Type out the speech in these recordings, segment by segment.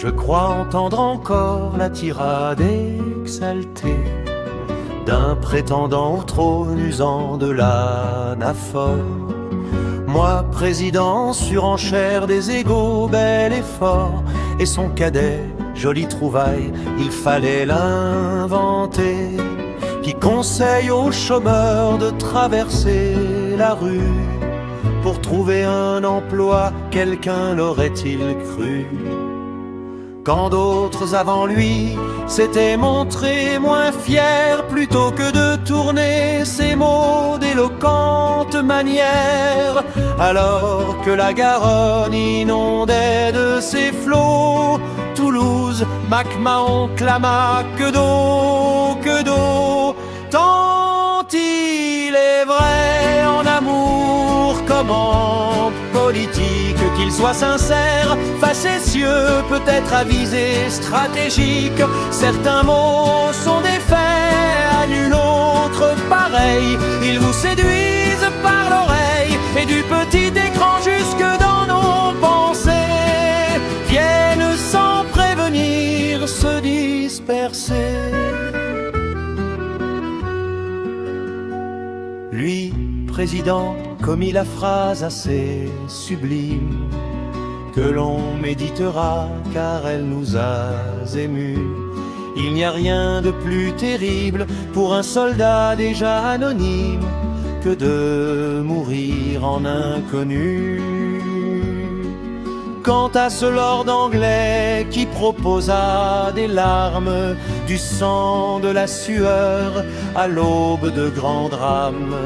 Je crois entendre encore la tirade exaltée d'un prétendant au trône usant de l'anaphore. Moi, président, surenchère des égaux, bel et fort, et son cadet, jolie trouvaille, il fallait l'inventer, qui conseille aux chômeurs de traverser la rue pour trouver un emploi, quelqu'un l'aurait-il cru? Quand d'autres avant lui s'étaient montrés moins fiers, plutôt que de tourner ces mots d'éloquente manière, alors que la Garonne inondait de ses flots, Toulouse, Mac-Mahon clama que d'eau, tant il est vrai en amour comme en politique, qu'il soit sincère, facétieux, peut-être avisé, stratégique. Certains mots sont des faits, à nul autre pareil. Ils vous séduisent par l'oreille, et du petit écran jusque dans nos pensées viennent sans prévenir se disperser. Lui, président, commit la phrase assez sublime que l'on méditera car elle nous a émus. Il n'y a rien de plus terrible pour un soldat déjà anonyme que de mourir en inconnu. Quant à ce lord anglais qui proposa des larmes, du sang, de la sueur à l'aube de grands drames,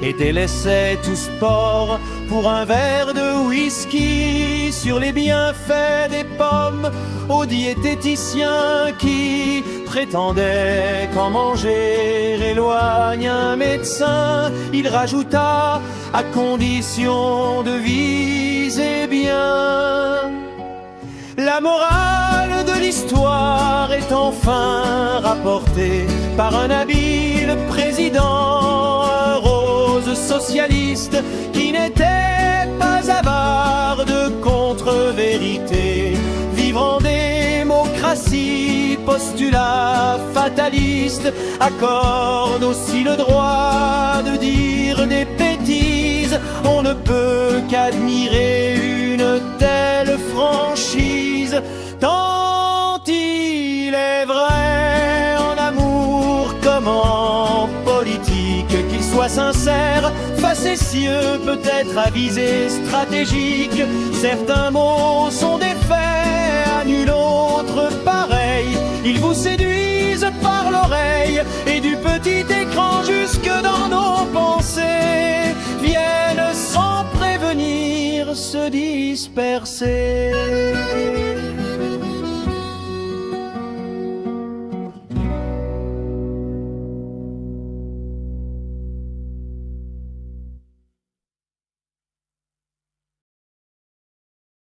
et délaissait tout sport pour un verre de whisky sur les bienfaits des pommes, aux diététiciens qui prétendaient qu'en manger éloigne un médecin. Il rajouta à condition de viser bien. La morale de l'histoire est enfin rapportée par un habile président, un rose socialiste qui n'était pas avare de contre-vérité. Vivre en démocratie, postulat fataliste, accorde aussi le droit de dire des bêtises. On ne peut qu'admirer une telle franchise, tant il est vrai en amour comme en politique, qu'il soit sincère, facétieux, peut-être avisé, stratégique. Certains mots sont des faits, à nul autre pareil. Ils vous séduisent par l'oreille, et du petit écran jusque dans nos pensées viennent sans prévenir se disperser.